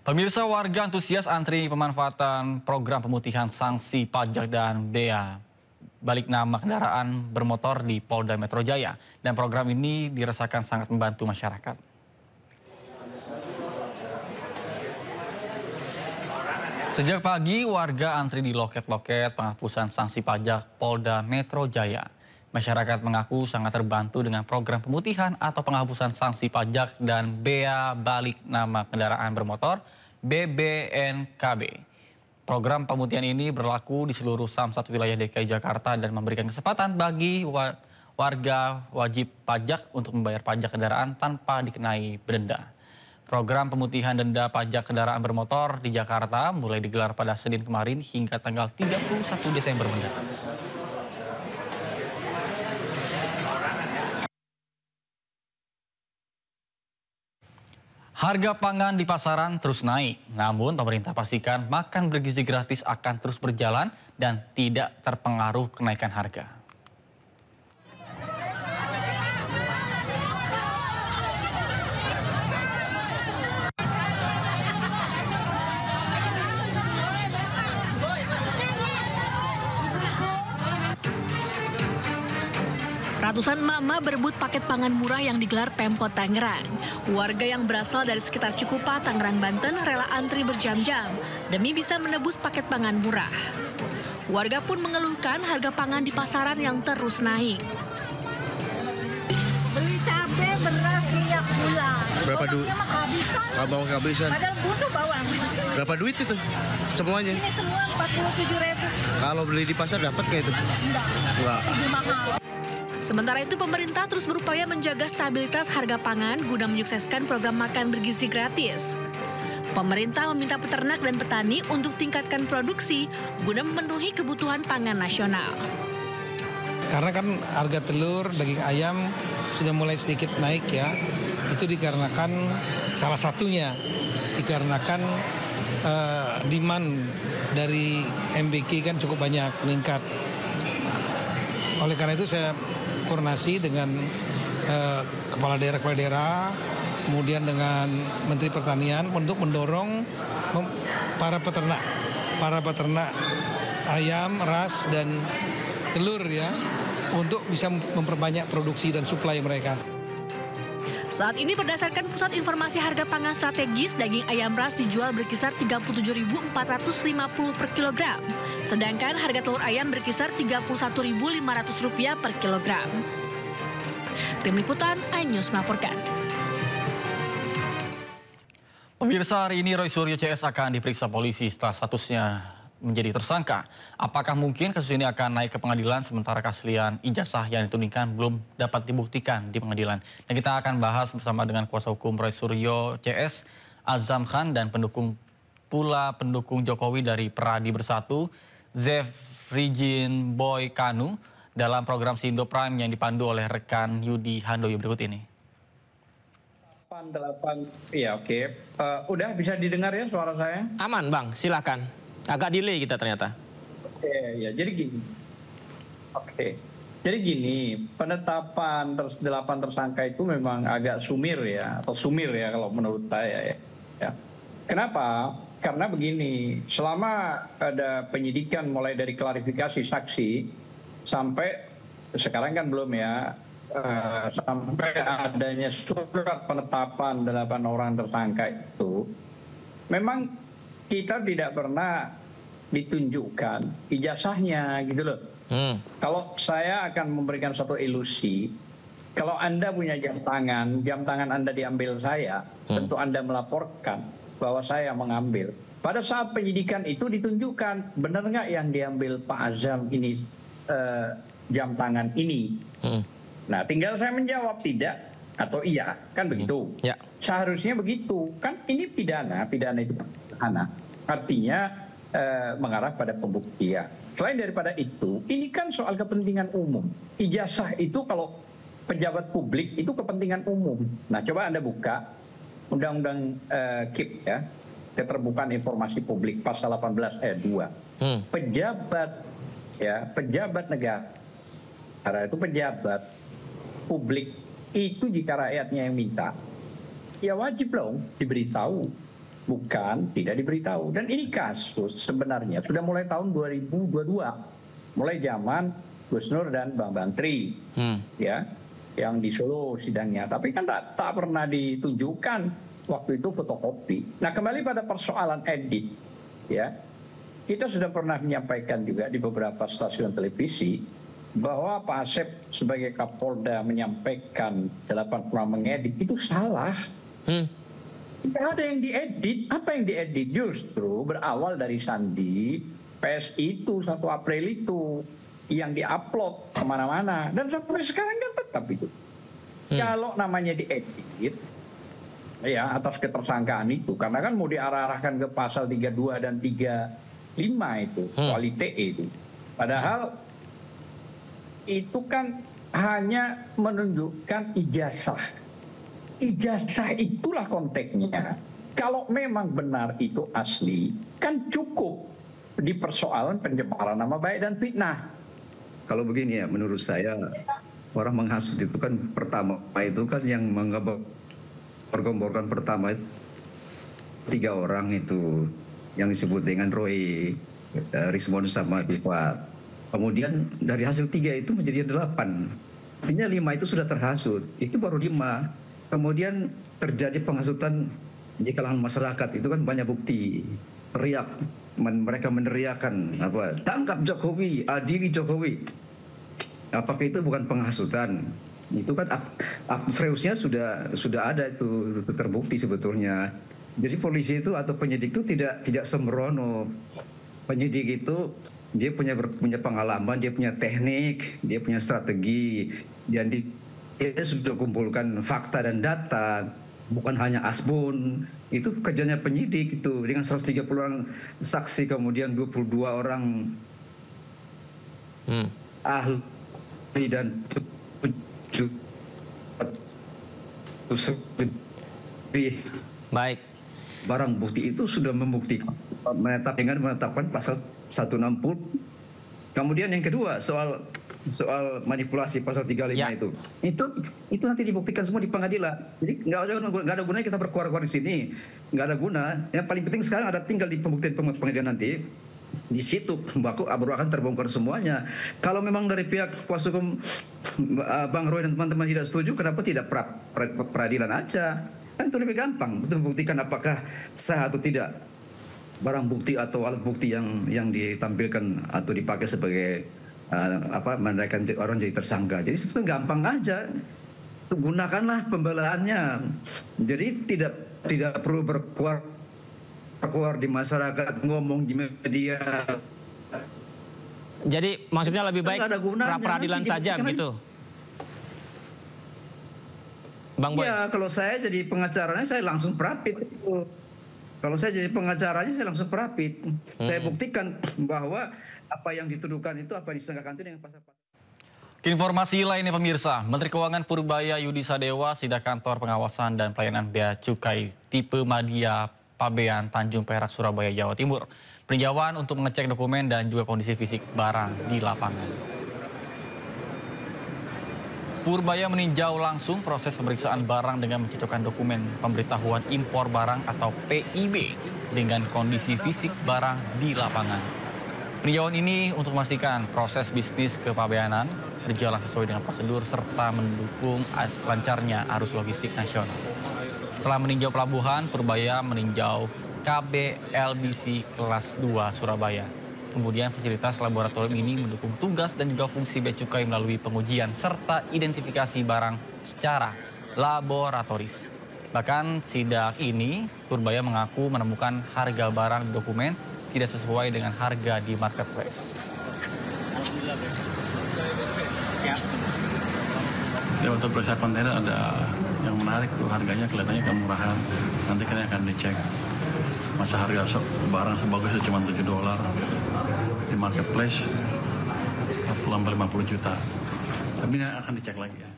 Pemirsa, warga antusias antri pemanfaatan program pemutihan sanksi pajak dan bea balik nama kendaraan bermotor di Polda Metro Jaya. Dan program ini dirasakan sangat membantu masyarakat. Sejak pagi, warga antri di loket-loket penghapusan sanksi pajak Polda Metro Jaya. Masyarakat mengaku sangat terbantu dengan program pemutihan atau penghapusan sanksi pajak dan bea balik nama kendaraan bermotor BBNKB. Program pemutihan ini berlaku di seluruh Samsat wilayah DKI Jakarta dan memberikan kesempatan bagi warga wajib pajak untuk membayar pajak kendaraan tanpa dikenai denda. Program pemutihan denda pajak kendaraan bermotor di Jakarta mulai digelar pada Senin kemarin hingga tanggal 31 Desember mendatang. Harga pangan di pasaran terus naik, namun pemerintah pastikan makan bergizi gratis akan terus berjalan dan tidak terpengaruh kenaikan harga. Ratusan emak-emak berebut paket pangan murah yang digelar Pemkot Tangerang. Warga yang berasal dari sekitar Cikupa, Tangerang, Banten rela antri berjam-jam demi bisa menebus paket pangan murah. Warga pun mengeluhkan harga pangan di pasaran yang terus naik. Beli cabai, beras, minyak bulan. Berapa duit? Abang kehabisan. Padahal butuh bawang. Berapa duit itu semuanya? Ini semua 47.000. Kalau beli di pasar dapat kayak itu? Enggak. Lebih mahal. Sementara itu pemerintah terus berupaya menjaga stabilitas harga pangan guna menyukseskan program makan bergizi gratis. Pemerintah meminta peternak dan petani untuk tingkatkan produksi guna memenuhi kebutuhan pangan nasional. Karena kan harga telur, daging ayam sudah mulai sedikit naik ya. Itu dikarenakan salah satunya dikarenakan demand dari MBK kan cukup banyak meningkat. Oleh karena itu saya koordinasi dengan kepala daerah, kemudian dengan Menteri Pertanian untuk mendorong para peternak ayam, ras dan telur ya untuk bisa memperbanyak produksi dan suplai mereka. Saat ini berdasarkan Pusat Informasi Harga Pangan Strategis, daging ayam ras dijual berkisar Rp37.450 per kilogram. Sedangkan harga telur ayam berkisar Rp31.500 per kilogram. Tim Liputan, iNews melaporkan. Pemirsa, hari ini Roy Suryo CS akan diperiksa polisi setelah statusnya menjadi tersangka. Apakah mungkin kasus ini akan naik ke pengadilan sementara keaslian ijazah yang ditudingkan belum dapat dibuktikan di pengadilan? Dan kita akan bahas bersama dengan kuasa hukum Roy Suryo CS, Azam Khan, dan pendukung Jokowi dari Peradi Bersatu, Zefrijin Boy Kanu, dalam program Sindo Prime yang dipandu oleh rekan Yudi Handoyo berikut ini. 8, ya oke. Udah bisa didengar ya suara saya? Aman Bang, silakan. Agak delay kita ternyata. Oke, ya jadi gini. Oke. Jadi gini, penetapan 8 tersangka itu memang agak sumir ya, atau sumir ya kalau menurut saya ya. Kenapa? Karena begini, selama ada penyidikan mulai dari klarifikasi saksi sampai sekarang kan belum ya, sampai adanya surat penetapan 8 orang tersangka itu, memang kita tidak pernah ditunjukkan ijazahnya gitu loh. Kalau saya akan memberikan satu ilusi, kalau Anda punya jam tangan Anda diambil saya, tentu Anda melaporkan bahwa saya mengambil. Pada saat penyidikan itu ditunjukkan, benar nggak yang diambil Pak Azam ini jam tangan ini? Nah, tinggal saya menjawab tidak atau iya, kan begitu. Ya. Seharusnya begitu, kan ini pidana itu pidana. Artinya mengarah pada pembuktian. Selain daripada itu, ini kan soal kepentingan umum. Ijazah itu kalau pejabat publik itu kepentingan umum. Nah, coba Anda buka Undang-Undang KIP ya, Keterbukaan Informasi Publik pasal 18 ayat 2. Pejabat negara itu pejabat publik itu jika rakyatnya yang minta, ya wajib dong diberitahu bukan tidak diberitahu. Dan ini kasus sebenarnya sudah mulai tahun 2022, mulai zaman Gus Nur dan Bang Bantri, ya, yang di Solo sidangnya. Tapi kan tak pernah ditunjukkan waktu itu fotokopi. Nah, kembali pada persoalan edit, ya, kita sudah pernah menyampaikan juga di beberapa stasiun televisi bahwa Pak Asep sebagai Kapolda menyampaikan 8 orang mengedit itu salah. Tidak ada yang diedit. Apa yang diedit? Justru berawal dari sandi PSI itu 1 April itu yang diupload kemana-mana. Dan sampai sekarang kan tetap itu. Kalau namanya diedit, ya atas ketersangkaan itu, karena kan mau diarah-arahkan ke pasal 32 dan 35 itu, soal ITE itu. Padahal itu kan hanya menunjukkan ijazah. Ijazah itulah konteksnya. Kalau memang benar itu asli, kan cukup di persoalan pencemaran nama baik dan fitnah. Kalau begini ya, menurut saya orang menghasut itu kan pertama itu kan yang pergomborkan pertama itu 3 orang itu yang disebut dengan Roy, Rismon sama Ifat. Kemudian dari hasil 3 itu menjadi 8. Artinya 5 itu sudah terhasut. Itu baru 5. Kemudian terjadi penghasutan di kalangan masyarakat, itu kan banyak bukti. Teriak, mereka meneriakan apa? Tangkap Jokowi, adili Jokowi. Apakah itu bukan penghasutan? Itu kan akte seriusnya sudah ada itu terbukti sebetulnya. Jadi polisi itu atau penyidik itu tidak sembrono. Penyidik itu dia punya pengalaman, dia punya teknik, dia punya strategi, dan dia sudah kumpulkan fakta dan data, bukan hanya asbun. Itu kerjanya penyidik itu dengan 130 orang saksi, kemudian 22 orang ahli dan 7 baik. Barang bukti itu sudah membuktikan, menetapkan pasal 160. Kemudian yang kedua soal manipulasi pasal 35 ya. Itu nanti dibuktikan semua di pengadilan. Jadi nggak ada gunanya kita berkuar-kuar di sini, nggak ada guna. Yang paling penting sekarang tinggal di pembuktian pengadilan nanti. Di situ baru akan terbongkar semuanya. Kalau memang dari pihak kuasa hukum Bang Roy dan teman-teman tidak setuju, kenapa tidak peradilan aja? Kan itu lebih gampang untuk membuktikan apakah sah atau tidak barang bukti atau alat bukti yang ditampilkan atau dipakai sebagai menaikkan orang jadi tersangka. Jadi sebetulnya gampang aja. Gunakanlah pembelaannya. Jadi tidak perlu berkuar di masyarakat, ngomong di media. Jadi maksudnya lebih baik pra-peradilan saja begitu, Bang Boy? Ya, kalau saya jadi pengacaranya saya langsung perapit. Kalau saya jadi pengacaranya saya langsung perapit. Saya buktikan bahwa apa yang dituduhkan itu, apa yang disangkakan itu dengan pasal-pasal. Informasi lainnya pemirsa, Menteri Keuangan Purbaya Yudi Sadewa sidak kantor pengawasan dan pelayanan bea cukai tipe Madya Pabean Tanjung Perak Surabaya Jawa Timur. Peninjauan untuk mengecek dokumen dan juga kondisi fisik barang di lapangan. Purbaya meninjau langsung proses pemeriksaan barang dengan mencocokkan dokumen pemberitahuan impor barang atau PIB dengan kondisi fisik barang di lapangan. Peninjauan ini untuk memastikan proses bisnis kepabeanan berjalan sesuai dengan prosedur serta mendukung lancarnya arus logistik nasional. Setelah meninjau pelabuhan, Purbaya meninjau KBLBC kelas 2 Surabaya. Kemudian fasilitas laboratorium ini mendukung tugas dan juga fungsi bea cukai melalui pengujian serta identifikasi barang secara laboratoris. Bahkan sidak ini, Purbaya mengaku menemukan harga barang dokumen tidak sesuai dengan harga di marketplace. Ya, untuk periksa kontainer ada yang menarik tuh, harganya kelihatannya kemurahan. Nanti kita akan dicek masa harga barang sebagusnya cuma $7 di marketplace 40-50 juta. Tapi ini akan dicek lagi ya.